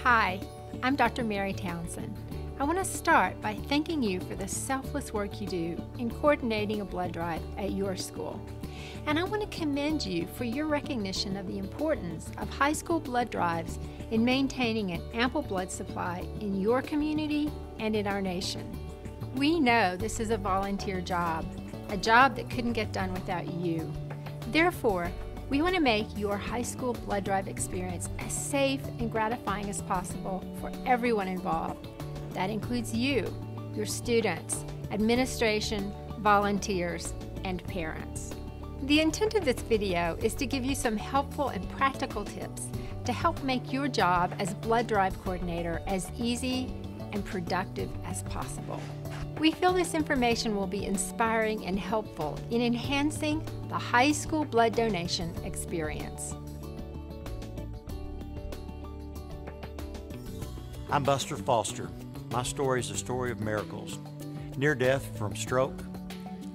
Hi, I'm Dr. Mary Townsend. I want to start by thanking you for the selfless work you do in coordinating a blood drive at your school. And I want to commend you for your recognition of the importance of high school blood drives in maintaining an ample blood supply in your community and in our nation. We know this is a volunteer job, a job that couldn't get done without you. Therefore, we want to make your high school blood drive experience as safe and gratifying as possible for everyone involved. That includes you, your students, administration, volunteers, and parents. The intent of this video is to give you some helpful and practical tips to help make your job as blood drive coordinator as easy and productive as possible. We feel this information will be inspiring and helpful in enhancing the high school blood donation experience. I'm Buster Foster. My story is a story of miracles. Near death from stroke,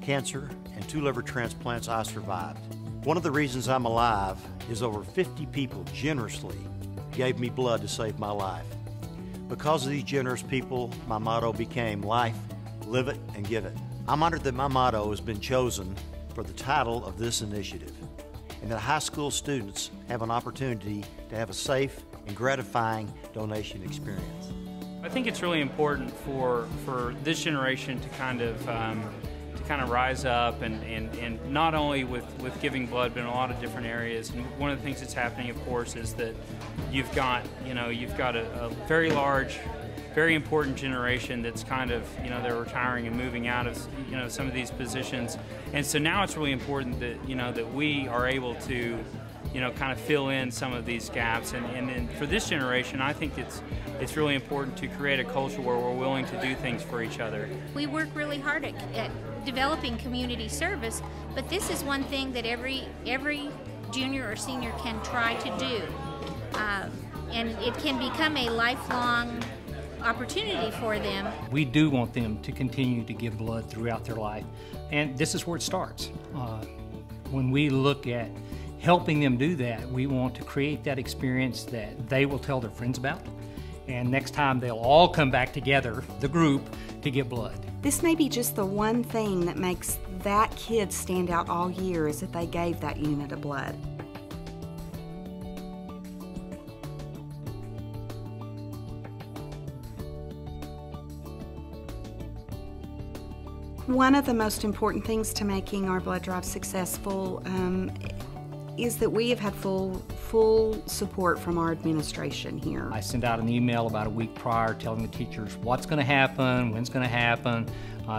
cancer, and 2 liver transplants, I survived. One of the reasons I'm alive is over 50 people generously gave me blood to save my life. Because of these generous people, my motto became life, live it, and give it. I'm honored that my motto has been chosen for the title of this initiative, and that high school students have an opportunity to have a safe and gratifying donation experience. I think it's really important for this generation to kind of rise up and not only with giving blood, but in a lot of different areas. And one of the things that's happening, of course, is that you've got a very large, very important generation that's kind of, they're retiring and moving out of, some of these positions. And so now it's really important that, that we are able to, kind of fill in some of these gaps. And for this generation, I think it's really important to create a culture where we're willing to do things for each other. We work really hard at developing community service, but this is one thing that every junior or senior can try to do. And it can become a lifelong opportunity for them. We do want them to continue to give blood throughout their life, and this is where it starts. When we look at helping them do that, we want to create that experience that they will tell their friends about, and next time they'll all come back together, the group, to give blood. This may be just the one thing that makes that kid stand out all year, is that they gave that unit of blood. One of the most important things to making our blood drive successful is that we have had full support from our administration here. I send out an email about a week prior telling the teachers what's going to happen, when it's going to happen,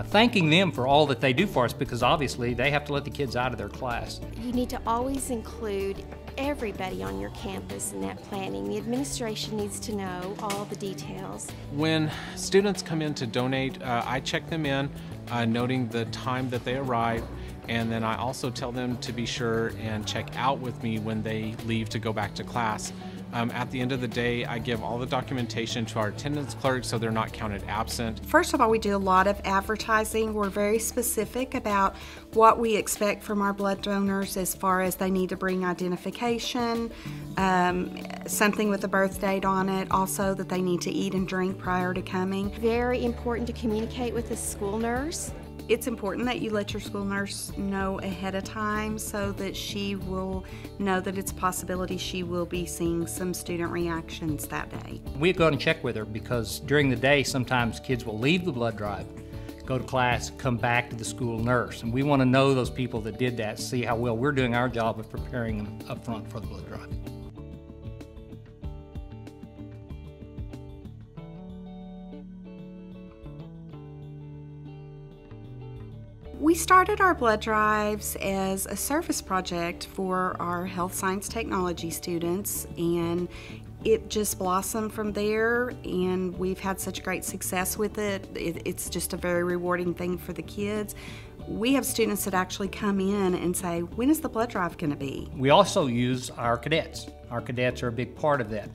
thanking them for all that they do for us, because obviously they have to let the kids out of their class. You need to always include everybody on your campus in that planning. The administration needs to know all the details. When students come in to donate, I check them in, noting the time that they arrive, and then I also tell them to be sure and check out with me when they leave to go back to class. At the end of the day, I give all the documentation to our attendance clerk so they're not counted absent. First of all, we do a lot of advertising. We're very specific about what we expect from our blood donors as far as they need to bring identification, something with a birth date on it, also that they need to eat and drink prior to coming. Very important to communicate with the school nurse. It's important that you let your school nurse know ahead of time so that she will know that it's a possibility she will be seeing some student reactions that day. We go and check with her, because during the day sometimes kids will leave the blood drive, go to class, come back to the school nurse, and we want to know those people that did that, see how well we're doing our job of preparing them up front for the blood drive. We started our blood drives as a service project for our health science technology students, and it just blossomed from there, and we've had such great success with it. It's just a very rewarding thing for the kids. we have students that actually come in and say, when is the blood drive going to be? We also use our cadets. Our cadets are a big part of that.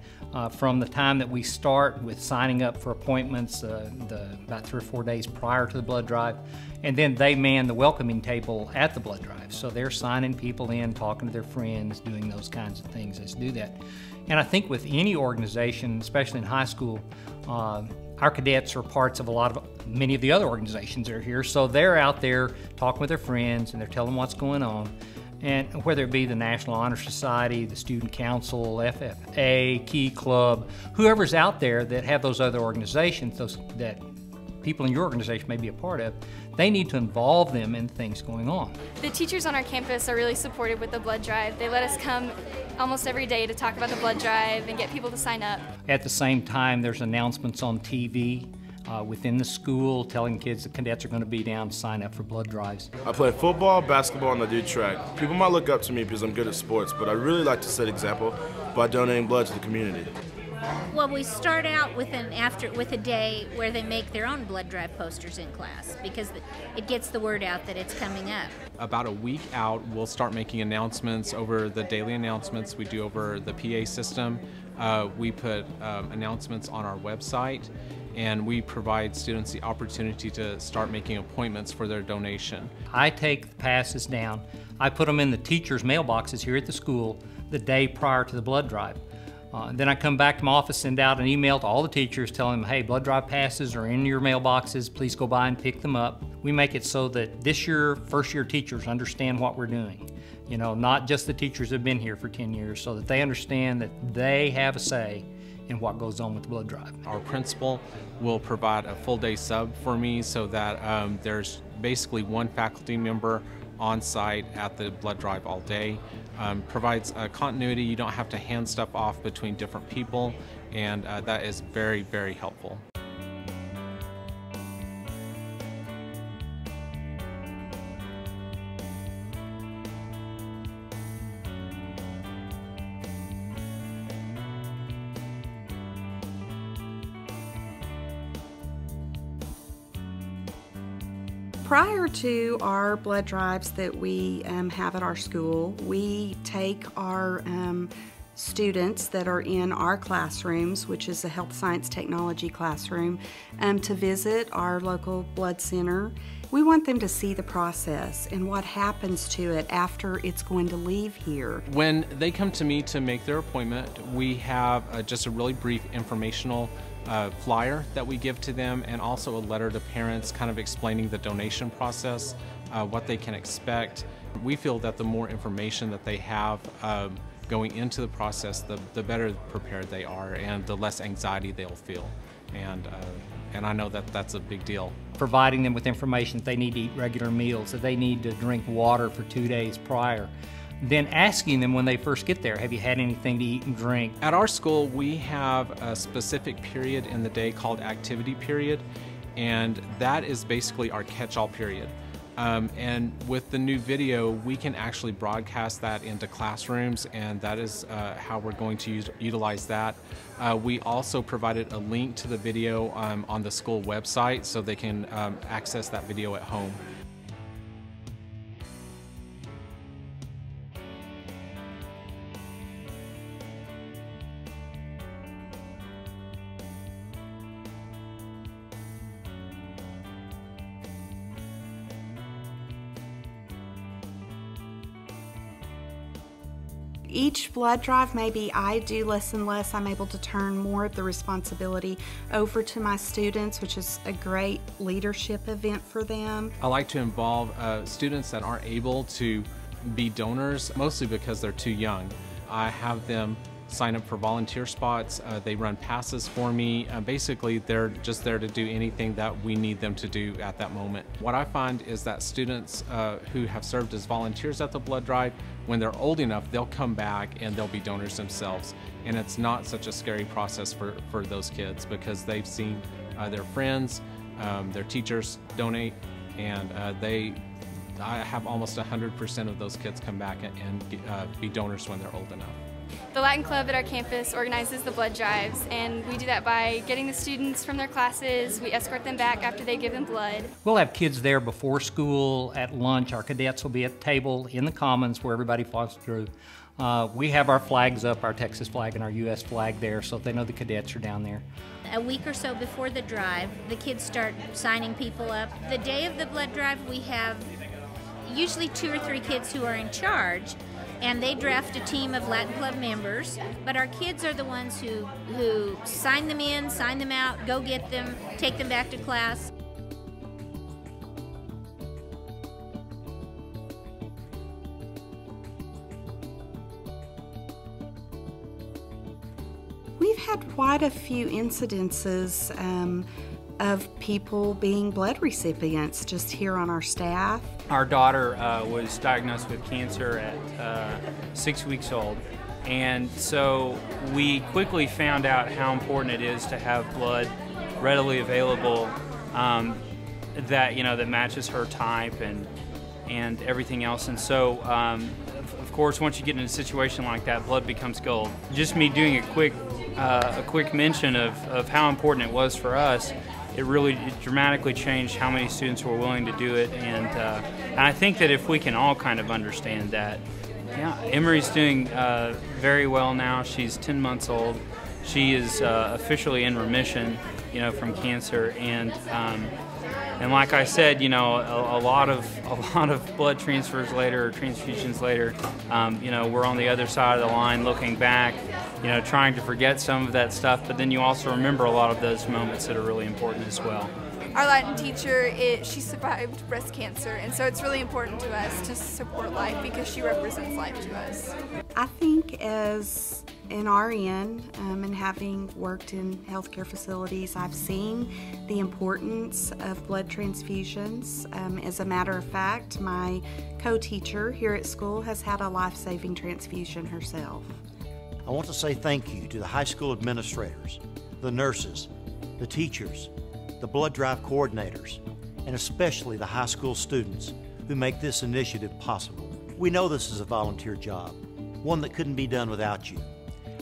From the time that we start with signing up for appointments about 3 or 4 days prior to the blood drive, and then they man the welcoming table at the blood drive. So they're signing people in, talking to their friends, doing those kinds of things as do that. And I think with any organization, especially in high school, our cadets are parts of many of the other organizations that are here. So they're out there talking with their friends and they're telling them what's going on. And whether it be the National Honor Society, the Student Council, FFA, Key Club, whoever's out there that have those other organizations, that people in your organization may be a part of, they need to involve them in things going on. The teachers on our campus are really supportive with the blood drive. They let us come almost every day to talk about the blood drive and get people to sign up. At the same time, there's announcements on TV within the school telling kids the cadets are going to be down to sign up for blood drives. I play football, basketball, and I do track. People might look up to me because I'm good at sports, but I really like to set an example by donating blood to the community. Well, we start out with a day where they make their own blood drive posters in class because it gets the word out that it's coming up. About a week out, we'll start making announcements over the daily announcements we do over the PA system. We put announcements on our website, and we provide students the opportunity to start making appointments for their donation. I take the passes down. I put them in the teachers' mailboxes here at the school the day prior to the blood drive. Then I come back to my office, send out an email to all the teachers telling them, hey, blood drive passes are in your mailboxes, please go by and pick them up. We make it so that this year, first year teachers understand what we're doing. You know, not just the teachers that have been here for 10 years, so that they understand that they have a say in what goes on with the blood drive. Our principal will provide a full day sub for me so that there's basically one faculty member on site at the blood drive all day. Provides continuity. You don't have to hand stuff off between different people, and that is very, very helpful. Prior to our blood drives that we have at our school, we take our students that are in our classrooms, which is a health science technology classroom, to visit our local blood center. We want them to see the process and what happens to it after it's going to leave here. When they come to me to make their appointment, we have just a really brief informational flyer that we give to them, and also a letter to parents kind of explaining the donation process, what they can expect. We feel that the more information that they have going into the process, the better prepared they are and the less anxiety they'll feel. And I know that that's a big deal. Providing them with information that they need to eat regular meals, that they need to drink water for 2 days prior. Then asking them when they first get there, have you had anything to eat and drink? At our school, we have a specific period in the day called activity period, and that is basically our catch-all period. And with the new video, we can actually broadcast that into classrooms, and that is how we're going to utilize that. We also provided a link to the video on the school website so they can access that video at home. Each blood drive, maybe I do less and less. I'm able to turn more of the responsibility over to my students, which is a great leadership event for them. I like to involve students that aren't able to be donors, mostly because they're too young. I have them sign up for volunteer spots. They run passes for me. Basically, they're just there to do anything that we need them to do at that moment. What I find is that students who have served as volunteers at the blood drive, when they're old enough, they'll come back and they'll be donors themselves. And it's not such a scary process for those kids because they've seen their friends, their teachers donate, and I have almost 100% of those kids come back and be donors when they're old enough. The Latin Club at our campus organizes the blood drives, and we do that by getting the students from their classes. We escort them back after they give them blood. We'll have kids there before school, at lunch. Our cadets will be at the table in the commons where everybody falls through. We have our flags up, our Texas flag and our U.S. flag there, so they know the cadets are down there. A week or so before the drive, the kids start signing people up. The day of the blood drive, we have usually 2 or 3 kids who are in charge, and they draft a team of Latin Club members, but our kids are the ones who sign them in, sign them out, go get them, take them back to class. We've had quite a few incidences of people being blood recipients just here on our staff. Our daughter was diagnosed with cancer at 6 weeks old, and so we quickly found out how important it is to have blood readily available that matches her type and everything else. And so of course, once you get in a situation like that, blood becomes gold. Just me doing a quick mention of how important it was for us, it dramatically changed how many students were willing to do it, and I think that if we can all kind of understand that, yeah, Emery's doing very well now. She's 10 months old. She is officially in remission, from cancer, and like I said, a lot of blood transfers later, or transfusions later, we're on the other side of the line looking back, trying to forget some of that stuff, but then you also remember a lot of those moments that are really important as well. Our Latin teacher, she survived breast cancer, and so it's really important to us to support life because she represents life to us. I think as an RN and having worked in healthcare facilities, I've seen the importance of blood transfusions. As a matter of fact, my co-teacher here at school has had a life-saving transfusion herself. I want to say thank you to the high school administrators, the nurses, the teachers, the blood drive coordinators, and especially the high school students who make this initiative possible. We know this is a volunteer job, one that couldn't be done without you.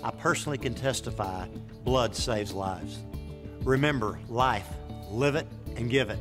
I personally can testify blood saves lives. Remember, life, live it and give it.